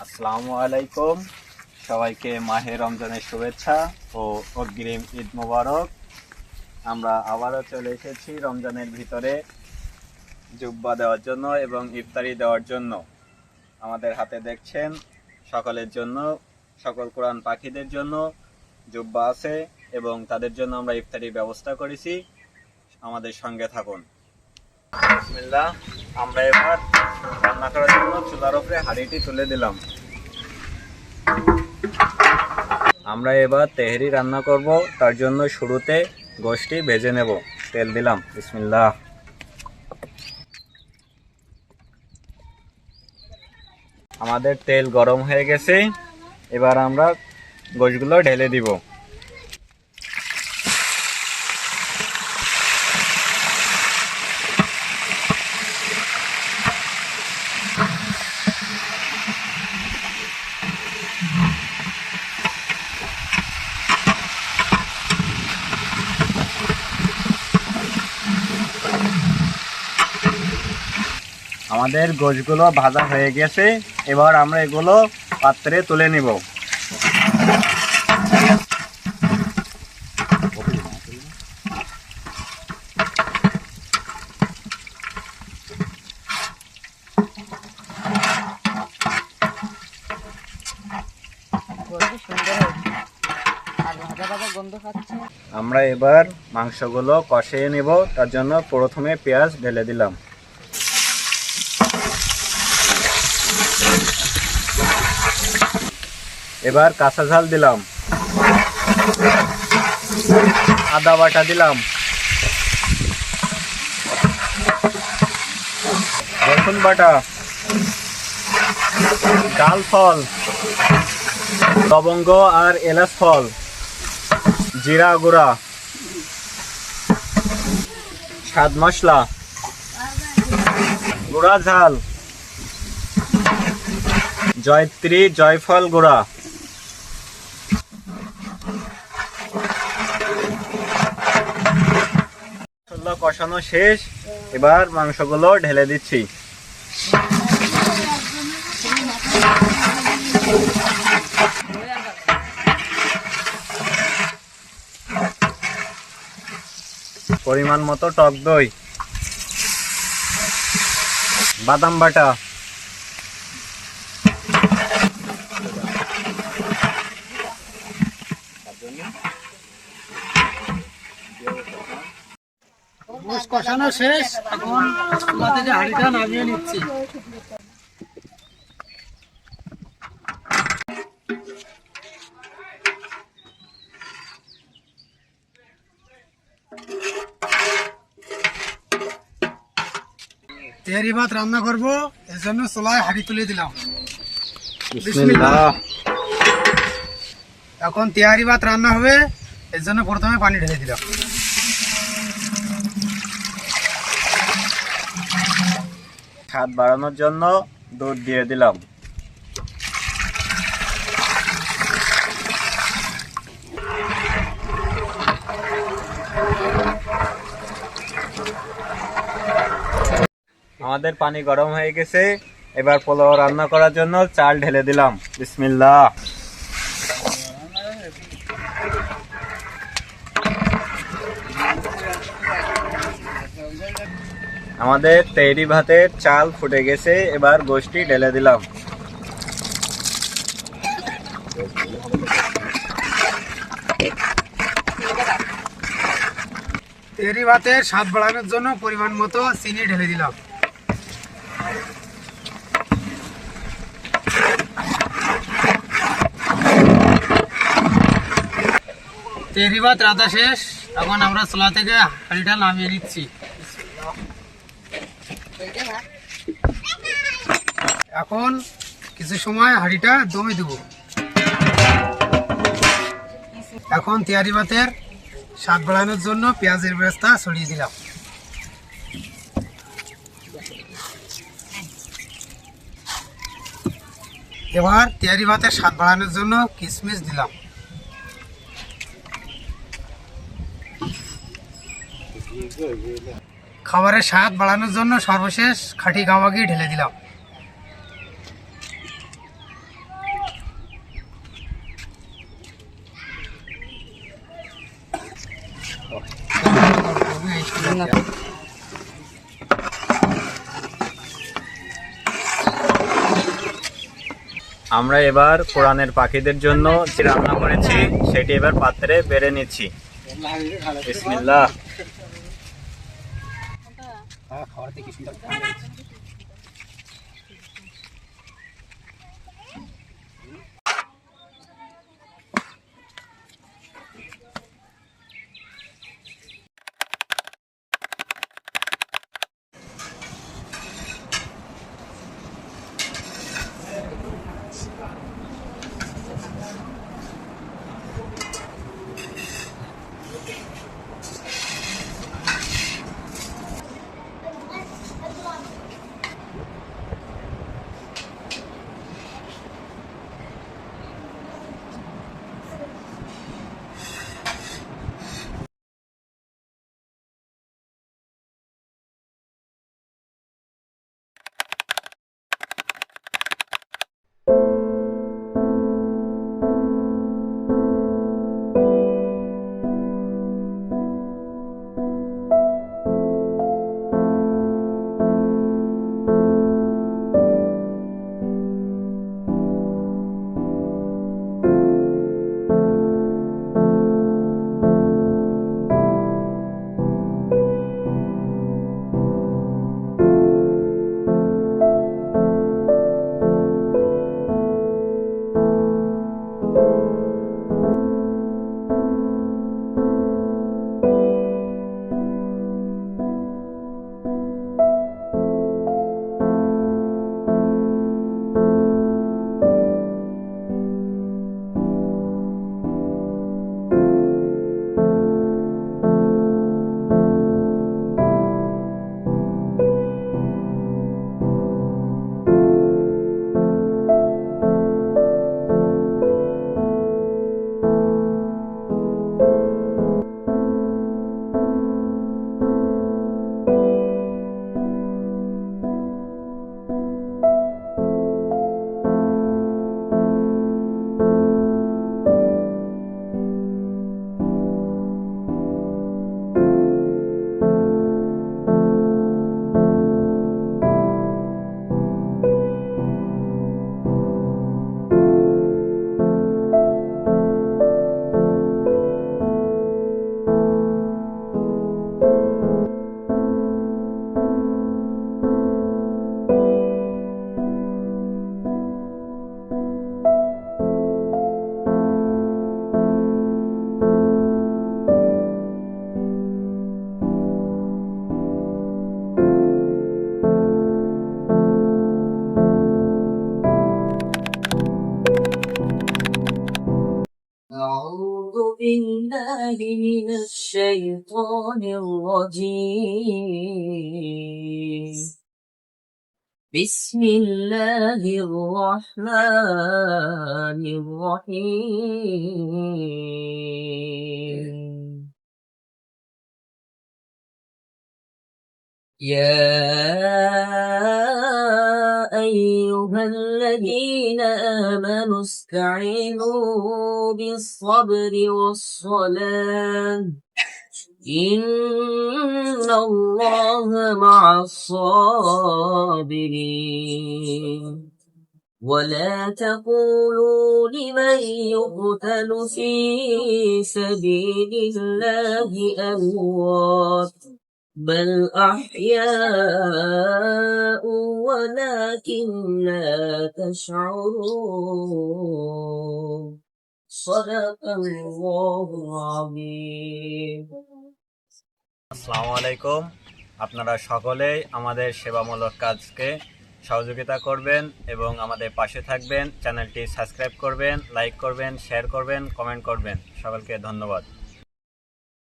আসসালামু আলাইকুম। সবাইকে মাহে রমজানের শুভেচ্ছা ও অগ্রিম ঈদ মোবারক। আমরা আবারও চলে এসেছি রমজানের ভিতরে জুব্বা দেওয়ার জন্য এবং ইফতারি দেওয়ার জন্য। আমাদের হাতে দেখছেন সকলের জন্য, সকল কোরআন পাখিদের জন্য জুব্বা আছে এবং তাদের জন্য আমরা ইফতারির ব্যবস্থা করেছি। আমাদের সঙ্গে থাকুন। বিসমিল্লাহ। আমরা এবার রান্না করার জন্য চুলার উপরে হাঁড়িটি তুলে দিলাম। আমরা এবার তেহরি রান্না করব, তার জন্য শুরুতে গোশটি ভেজে নেব। তেল দিলাম। বিসমিল্লাহ। আমাদের তেল গরম হয়ে গেছে, এবার আমরা গোশগুলো ঢেলে দিব। আমাদের গোশগুলো ভাজা হয়ে গেছে, এবার আমরা এগুলো পাত্রে তুলে নিব। আমরা এবার মাংসগুলো কষিয়ে নেব, তার জন্য প্রথমে পেঁয়াজ ঢেলে দিলাম। এবার কাঁচা ঝাল দিলাম, আদা বাটা দিলাম, রসুন বাটা, ডাল ফল, লবঙ্গ আর এলাচ ফল, জিরা গুঁড়া, স্বাদ মশলা, গুঁড়া ঝাল, জয়ত্রী জয়ফল গুঁড়া। মশলা কষানো শেষ, এবার মাংসগুলো ঢেলে দিচ্ছি। পরিমাণ মতো টক দই, বাদাম বাটা, কষানো শেষ, এখন চুলা থেকে হাঁড়িটা নামিয়ে নিচ্ছি। তেহারি ভাত রান্না করবো, এর জন্য চুলায় হাঁড়ি তুলে দিলাম। বিসমিল্লাহ। এখন তেহারি ভাত রান্না হবে, এর জন্য প্রথমে পানি ঢেলে দিলাম। স্বাদ বাড়ানোর জন্য দুধ দিয়ে দিলাম। আমাদের পানি গরম হয়ে গেছে, এবার পোলাও রান্না করার জন্য চাল ঢেলে দিলাম। বিসমিল্লাহ। আমাদের তেহরি ভাতের চাল ফুটে গেছে, এবার গোশটি ঢেলে দিলাম। তেহারি ভাতের স্বাদ বাড়ানোর জন্য পরিমাণ মতো চিনি ঢেলে দিলাম। তেহারি ভাত রাঁধা শেষ, এখন আমরা চুলা থেকে হাঁড়িটা নামিয়ে নিচ্ছি। এখন কিছু সময় হাঁড়িটা দমে দেব। এখন তেহারি ভাতের স্বাদ বাড়ানোর জন্য পেঁয়াজের বেরেস্তা ছড়িয়ে দিলাম। এবার তেহারি ভাতের স্বাদ বাড়ানোর জন্য কিশমিশ দিলাম। খাবারের স্বাদ বাড়ানোর জন্য সর্বশেষ খাঁটি গাওয়া ঘি ঢেলে দিলাম। আমরা এবার কোরআনের পাখিদের জন্য যে রান্না করেছি সেটি এবার পাত্রে বেড়ে নিচ্ছি। বিসমিল্লাহ। أعوذ بالله من الشيطان الرجيم. بسم الله الرحمن الرحيم. يا أيها الذين آمنوا استعينوا بالصبر والصلاة إن الله مع الصابرين. ولا تقولوا لمن يقتل في سبيل الله أموات بل أحياء ولكن لا تشعرون. صدق الله العظيم. আসসালামু আলাইকুম। আপনারা সকলেই আমাদের সেবামূলক কাজকে সহযোগিতা করবেন এবং আমাদের পাশে থাকবেন। চ্যানেলটি সাবস্ক্রাইব করবেন, লাইক করবেন, শেয়ার করবেন, কমেন্ট করবেন। সকলকে ধন্যবাদ।